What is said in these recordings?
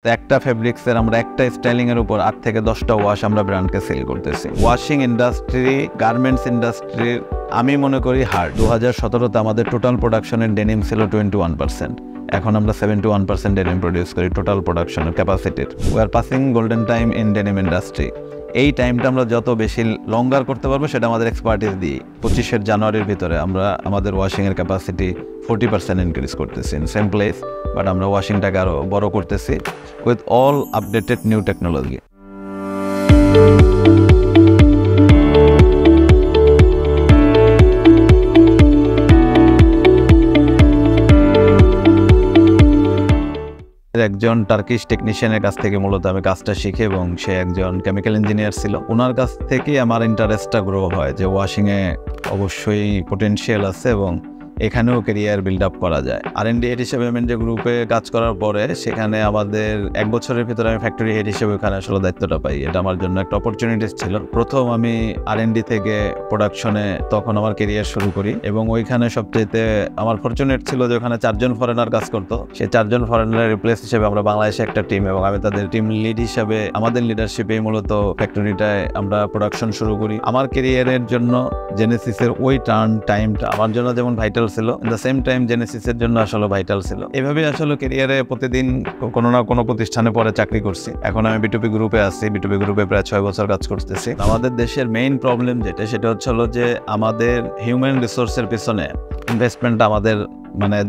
তো একটা ফেব্রিক্সের আমরা একটা স্টাইলিং এর উপর 8 থেকে 10টা ওয়াশ আমরা ব্র্যান্ডকে সেল করতেছি। ওয়াশিং ইন্ডাস্ট্রি, গার্মেন্টস ইন্ডাস্ট্রি আমি মনে করি হার্ড। 2017-তে আমাদের টোটাল প্রোডাকশনের ডেনিম ছিল 21%। এখন আমরা 71% ডেনিম প্রডিউস করি টোটাল প্রোডাকশনের ক্যাপাসিটির। We are passing golden time in denim industry. এই টাইমটা আমরা যত বেশি লঙ্গার করতে পারবো সেটা আমাদের এক্সপার্টিস দিই। 25 জানুয়ারির ভিতরে আমরা আমাদের ওয়াশিংয়ের ক্যাপাসিটি 40% ইনক্রিজ করতেছি ইন সেম প্লেস, বাট আমরা ওয়াশিংটাকে আরও বড় করতেছি with all updated new technology. একজন টার্কিশ টেকনিশিয়ানের কাছ থেকে মূলত আমি কাজটা শিখি এবং সে একজন কেমিক্যাল ইঞ্জিনিয়ার ছিল। ওনার কাছ থেকে আমার ইন্টারেস্টটা গ্রো হয় যে ওয়াশিংয়ে অবশ্যই পোটেনশিয়াল আছে এবং এখানেও ক্যারিয়ার বিল্ড আপ করা যায়। R&D হেড হিসেবে আমি যে গ্রুপে কাজ করার পরে সেখানে আমাদের 1 বছরের ভিতরে আমি ফ্যাক্টরি হেড হিসেবে ওখানে আসলে দায়িত্বটা পাই। এটা আমার জন্য একটা অপরচুনিটিস ছিল। প্রথম আমি R&D থেকে প্রোডাকশনে তখন আমার ক্যারিয়ার শুরু করি এবং ওইখানে সবচেয়ে আমার ফরচুনেট ছিল যে ওখানে 4 জন ফরেনার কাজ করতো। সেই 4 জন ফরেনারের রিপ্লেস হিসেবে আমরা বাংলাদেশে একটা টিম এবং আমি তাদের টিম লিড হিসাবে আমাদের লিডারশিপে মূলত ফ্যাক্টরিটায় আমরা প্রোডাকশন শুরু করি। আমার ক্যারিয়ারের জন্য জেনেসিসের ওই টাইমটা আমার জন্য যেমন ভাইটাল ছিল, ইন দ্য সেম টাইম জেনেসিসের জন্য আসলে ভাইটাল ছিল। এভাবেই আসলে ক্যারিয়ারে প্রতিদিন কোনো না কোনো প্রতিষ্ঠানে পরে চাকরি করছি। এখন আমি বিটুপি গ্রুপে আছি। বিটুপি গ্রুপে প্রায় 6 বছর কাজ করতেছি। আমাদের দেশের মেইন প্রবলেম সেটা হচ্ছে যে আমাদের হিউম্যান রিসোর্সের পিছনে ইনভেস্টমেন্টটা আমাদের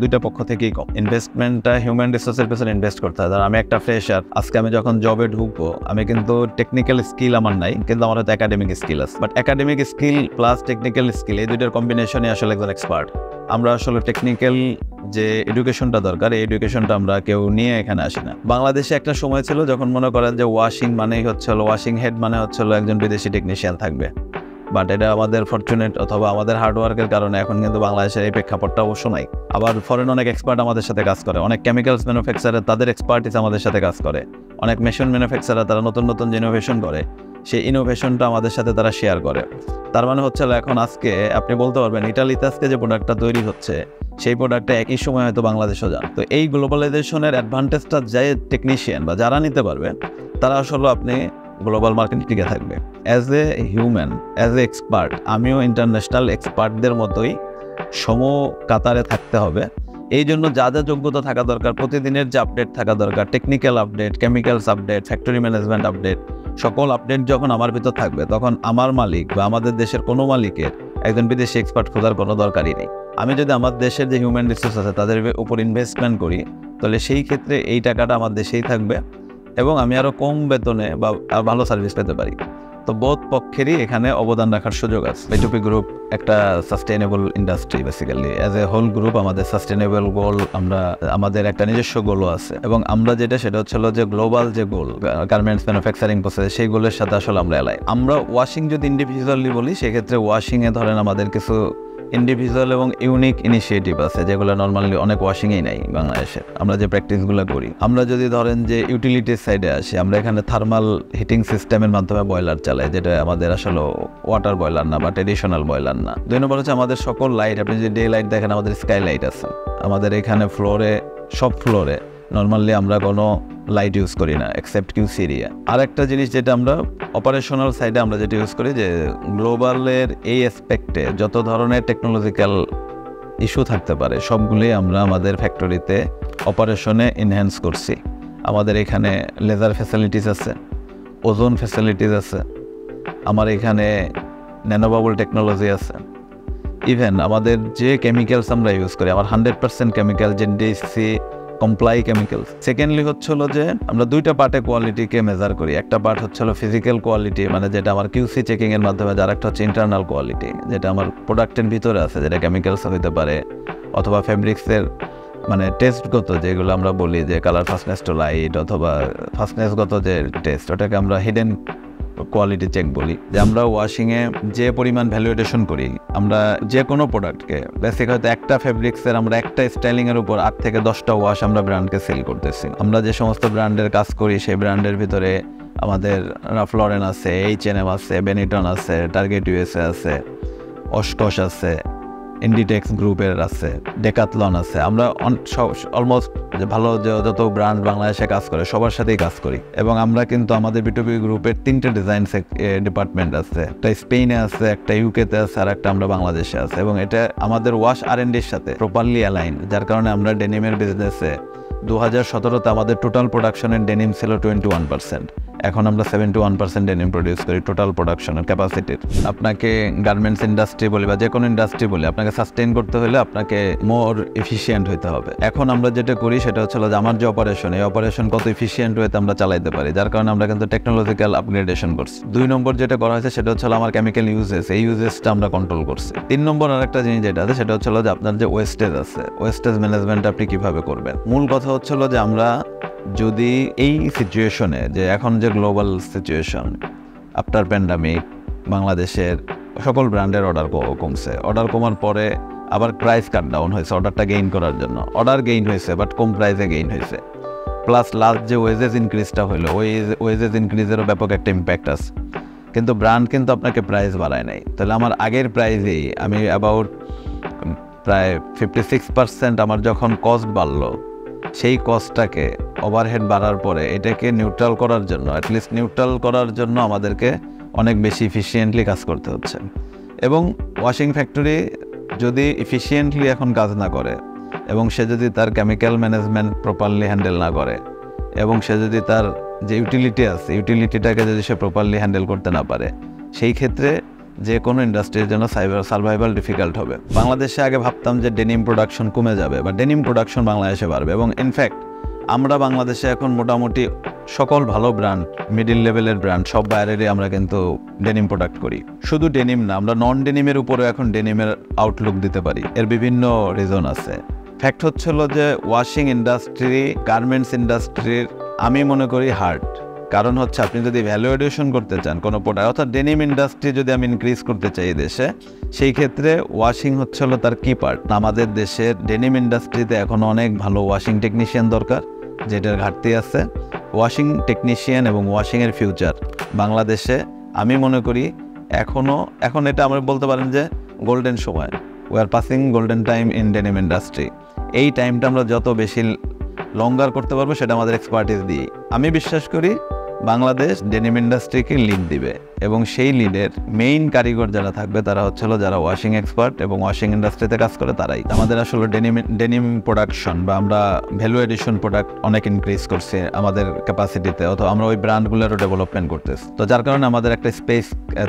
দুইটা পক্ষ থেকেই কম। ইনভেস্টমেন্টটা হিউম্যান রিসোর্সের পিছনে ইনভেস্ট করতে হয়। আমি একটা ফ্রেশার, আজকে আমি যখন জবে ঢুকবো আমি কিন্তু টেকনিক্যাল স্কিল আমার নাই, কিন্তু আমার হয়তো একাডেমিক স্কিল আছে। But academic skill plus technical skill এই দুইটার কম্বিনেশনই আসলে একজন এক্সপার্ট। আমরা আসলে টেকনিক্যাল যে এডুকেশনটা দরকার এই এডুকেশনটা আমরা কেউ নিয়ে এখানে আসি না। বাংলাদেশে একটা সময় ছিল যখন মনে করেন যে ওয়াশিং মানেই ওয়াশিং হেড একজন বিদেশি টেকনিশিয়ান থাকবে। বাট এটা আমাদের ফরচুনেট অথবা আমাদের হার্ডওয়ার্কের কারণে এখন কিন্তু বাংলাদেশের এই প্রেক্ষাপটটা অবশ্য নাই। আবার ফরেন অনেক এক্সপার্ট আমাদের সাথে কাজ করে, অনেক কেমিক্যালস ম্যানুফ্যাকচারার তাদের এক্সপার্টিস আমাদের সাথে কাজ করে, অনেক মেশিন ম্যানুফ্যাকচারার তারা নতুন নতুন যে ইনোভেশন করে সেই ইনোভেশনটা আমাদের সাথে তারা শেয়ার করে। তার মানে এখন আজকে আপনি বলতে পারবেন ইটালিতে আজকে যে প্রোডাক্টটা তৈরি হচ্ছে সেই প্রোডাক্টটা একই সময় হয়তো বাংলাদেশও যান। তো এই গ্লোবালাইজেশনের অ্যাডভান্টেজটা যে টেকনিশিয়ান বা যারা নিতে পারবে তারা আসলে আপনি গ্লোবাল মার্কেটে টিকে থাকবে। As a human, as a expert আমিও ইন্টারন্যাশনাল এক্সপার্টদের মতোই সম কাতারে থাকতে হবে। এই জন্য যা যা যোগ্যতা থাকা দরকার, প্রতিদিনের যে আপডেট থাকা দরকার, technical update, chemicals update, factory management update, সকল আপডেট যখন আমার ভিতর থাকবে তখন আমার মালিক বা আমাদের দেশের কোনো মালিকের একজন বিদেশি এক্সপার্ট খোঁজার কোনো দরকারই নেই। আমি যদি আমার দেশের যে হিউম্যান রিসোর্স আছে তাদের উপর ইনভেস্টমেন্ট করি তাহলে সেই ক্ষেত্রে এই টাকাটা আমার দেশেই থাকবে এবং আমি আরও কম বেতনে বা ভালো সার্ভিস পেতে পারি। তো বোধ পক্ষেরই এখানে অবদান রাখার সুযোগ আছে। বিটুপি গ্রুপ একটা sustainable industry. Basically as a whole group আমাদের সাস্টেইনেবল গোল, আমাদের একটা নিজস্ব গোলও আছে এবং আমরা সেটা যে গ্লোবাল যে গোল গার্মেন্টস ম্যানুফ্যাকচারিং প্রসেস সেই গোলের সাথে আসলে আমরা এলাই। আমরা ওয়াশিং যদি ইন্ডিভিজুয়ালি বলি সেক্ষেত্রে ওয়াশিংয়ে ধরেন আমাদের কিছু ইন্ডিভিজুয়াল এবং ইউনিক ইনিশিয়েটিভ আছে যেগুলো নর্মালি অনেক ওয়াশিংয়েই নাই বাংলাদেশে। আমরা যে প্র্যাকটিসগুলো করি, আমরা যদি ধরেন যে ইউটিলিটির সাইডে আসি, আমরা এখানে থার্মাল হিটিং সিস্টেমের মাধ্যমে বয়লার চালাই, যেটা আমাদের আসলে ওয়াটার বয়লার না বা ট্রেডিশনাল বয়লার না। 2 নম্বর হচ্ছে আমাদের সকল লাইট, আপনি যদি ডে লাইট দেখেন আমাদের স্কাই লাইট আছে। আমাদের এখানে সব ফ্লোরে নর্মালি আমরা কোনো লাইট ইউজ করি না এক্সেপ্ট কিউসি এরিয়া। আর একটা জিনিস যেটা আমরা অপারেশনাল সাইডে আমরা যেটা ইউজ করি যে গ্লোবালের এই অ্যাসপেক্টে যত ধরনের টেকনোলজিক্যাল ইস্যু থাকতে পারে সবগুলোই আমরা আমাদের ফ্যাক্টরিতে অপারেশনে এনহ্যান্স করছি। আমাদের এখানে লেজার ফ্যাসিলিটিস আছে, ওজোন ফ্যাসিলিটিস আছে, আমার এখানে ন্যানোবাবল টেকনোলজি আছে। ইভেন আমাদের যে কেমিক্যালস আমরা ইউজ করি আমার 100% কেমিক্যাল জেনডিসি কমপ্লাই কেমিক্যাল। সেকেন্ডলি যে আমরা 2টা পার্টে কোয়ালিটিকে মেজার করি। একটা পার্ট ফিজিক্যাল কোয়ালিটি, যেটা আমার কিউসি চেকিং এর মাধ্যমে, যার একটা হচ্ছে ইন্টারনাল কোয়ালিটি যেটা আমার প্রোডাক্টের ভিতরে আছে, যেটা কেমিক্যালস হইতে পারে অথবা ফেব্রিক্সের টেস্টগত যেগুলো আমরা বলি যে কালার ফাস্টনেস টু লাইট অথবা ফাস্টনেসগত যে টেস্ট, ওটাকে আমরা হিডেন কোয়ালিটি চেক বলি। যে আমরা ওয়াশিংয়ে যে পরিমাণ ভ্যালুয়েশন করি, আমরা যে কোনো প্রোডাক্টকে বেসিক হয়তো একটা ফেব্রিক্সের আমরা একটা স্টাইলিংয়ের উপর 8 থেকে 10টা ওয়াশ আমরা ব্র্যান্ডকে সেল করতেছি। আমরা যে সমস্ত ব্র্যান্ডের কাজ করি সেই ব্র্যান্ডের ভিতরে আমাদের রাফ লরেন আছে, H&M আছে, বেনিটন আছে, টার্গেট USA আছে, অশকোশ আছে, ইন্ডিটেক্স গ্রুপের আছে, ডেকাথলন আছে, আমরা অলমোস্ট ভালো যত ব্র্যান্ড বাংলাদেশে কাজ করে সবার সাথেই কাজ করি। এবং আমরা কিন্তু আমাদের B2B গ্রুপের 3টে ডিজাইন ডিপার্টমেন্ট আছে, একটা স্পেনে আছে, একটা ইউকেতে আছে, আর একটা আমরা বাংলাদেশে আছে। এবং এটা আমাদের ওয়াশ R&Dর সাথে প্রপারলি অ্যালাইন, যার কারণে আমরা ডেনিমের বিজনেসে 2017-তে আমাদের টোটাল প্রোডাকশনের ডেনিম ছিল 21%, এখন আমরা 71% ডেনিম প্রডিউস করি টোটাল প্রোডাকশনের ক্যাপাসিটির। আপনাকে গার্মেন্টস ইন্ডাস্ট্রি বলি বা যে কোনো ইন্ডাস্ট্রি বলি, আপনাকে সাস্টেইন করতে হলে আপনাকে মোর এফিশিয়েন্ট হইতে হবে। এখন আমরা যেটা করি সেটা হচ্ছে যে আমার যে অপারেশন, এই অপারেশন কত এফিশিয়েন্ট হইতে আমরা চালাইতে পারি, যার কারণে আমরা কিন্তু টেকনোলজিক্যাল আপগ্রেডেশন করছি। 2 নম্বর যেটা করা হয়েছে সেটা হচ্ছে আমার কেমিক্যাল ইউজেস, এই ইউজেসটা আমরা কন্ট্রোল করছি। 3 নম্বর আরেকটা জিনিস যেটা আছে সেটা হচ্ছে যে আপনার যে ওয়েস্টেজ আছে, ওয়েস্টেজ ম্যানেজমেন্ট আপনি কিভাবে করবেন। মূল কথা হচ্ছে যে আমরা যদি এই সিচুয়েশনে, যে এখন যে গ্লোবাল সিচুয়েশন আফটার প্যান্ডামিক, বাংলাদেশের সকল ব্র্যান্ডের অর্ডার কমছে, অর্ডার কমার পরে আবার প্রাইস কাট ডাউন হয়েছে অর্ডারটা গেইন করার জন্য, অর্ডার গেইন হয়েছে বাট কম প্রাইসে গেইন হয়েছে, প্লাস লাস্ট যে ওয়েজেস ইনক্রিজটা হলো ওই ওয়েজেস ইনক্রিজেরও ব্যাপক একটা ইম্প্যাক্ট আছে। কিন্তু ব্র্যান্ড কিন্তু আপনাকে প্রাইস বাড়ায় নাই, তাহলে আমার আগের প্রাইসেই আমি অ্যাবাউট প্রায় 56% আমার যখন কস্ট বাড়লো, সেই কস্টটাকে ওভারহেড বাড়ার পরে এটাকে নিউট্রাল করার জন্য, অ্যাটলিস্ট নিউট্রাল করার জন্য আমাদেরকে অনেক বেশি এফিশিয়েন্টলি কাজ করতে হচ্ছে। এবং ওয়াশিং ফ্যাক্টরি যদি এফিশিয়েন্টলি এখন কাজ না করে, এবং সে যদি তার কেমিক্যাল ম্যানেজমেন্ট প্রপারলি হ্যান্ডেল না করে, এবং সে যদি তার যে ইউটিলিটি আছে ইউটিলিটিটাকে যদি সে প্রপারলি হ্যান্ডেল করতে না পারে, সেই ক্ষেত্রে যে কোনো ইন্ডাস্ট্রির জন্য সার্ভাইভাল ডিফিকাল্ট হবে। বাংলাদেশে আগে ভাবতাম যে ডেনিম প্রোডাকশন কমে যাবে বা ডেনিম প্রোডাকশন বাংলাদেশে বাড়বে, এবং ইনফ্যাক্ট আমরা বাংলাদেশে এখন মোটামুটি সকল ভালো ব্র্যান্ড, মিডিল লেভেলের ব্র্যান্ড সব বাইরেরই আমরা কিন্তু ডেনিম প্রোডাক্ট করি। শুধু ডেনিম না, আমরা নন ডেনিমের উপরেও এখন ডেনিমের আউটলুক দিতে পারি। এর বিভিন্ন রিজন আছে। ফ্যাক্ট হচ্ছিল যে ওয়াশিং ইন্ডাস্ট্রি, গার্মেন্টস ইন্ডাস্ট্রির আমি মনে করি হার্ট। কারণ হচ্ছে আপনি যদি ভ্যালু এডিশন করতে চান কোনো প্রোডাক্ট, অর্থাৎ ডেনিম ইন্ডাস্ট্রি যদি আমি ইনক্রিজ করতে চাই দেশে, সেই ক্ষেত্রে ওয়াশিং হচ্ছে তার কি পার্ট। আমাদের দেশের ডেনিম ইন্ডাস্ট্রিতে এখন অনেক ভালো ওয়াশিং টেকনিশিয়ান দরকার, যেটার ঘাটতি আছে। ওয়াশিং টেকনিশিয়ান এবং ওয়াশিংয়ের ফিউচার বাংলাদেশে আমি মনে করি এখন এটা আমরা বলতে পারেন যে গোল্ডেন সময়, we are passing golden time in denim industry. এই টাইমটা আমরা যত বেশি লঙ্গার করতে পারবো সেটা আমাদের এক্সপার্টিস দিয়ে। আমি বিশ্বাস করি বাংলাদেশ ডেনিম ইন্ডাস্ট্রিকে লিড দিবে, এবং সেই লিডের মেইন কারিগর যারা থাকবে তারা হচ্ছিল যারা ওয়াশিং এক্সপার্ট এবং ওয়াশিং ইন্ডাস্ট্রিতে কাজ করে তারাই। আমাদের আসলে ডেনিম প্রোডাকশন বা আমরা ভ্যালু এডিশন প্রোডাক্ট অনেক ইনক্রিজ করছে আমাদের ক্যাপাসিটিতে, অথবা আমরা ওই ব্র্যান্ডগুলোরও ডেভেলপমেন্ট করতেছি। তো যার কারণে আমাদের একটা স্পেস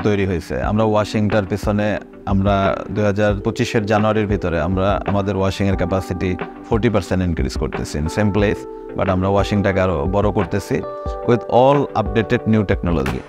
তৈরি হয়েছে। আমরা ওয়াশিংটার পিছনে আমরা 2025-এর জানুয়ারির ভিতরে আমরা আমাদের ওয়াশিংয়ের ক্যাপাসিটি 40% ইনক্রিজ করতেছি ইন সেম প্লেস, বাট আমরা ওয়াশিংটাকে আরও বড় করতেছি with all updated new technology.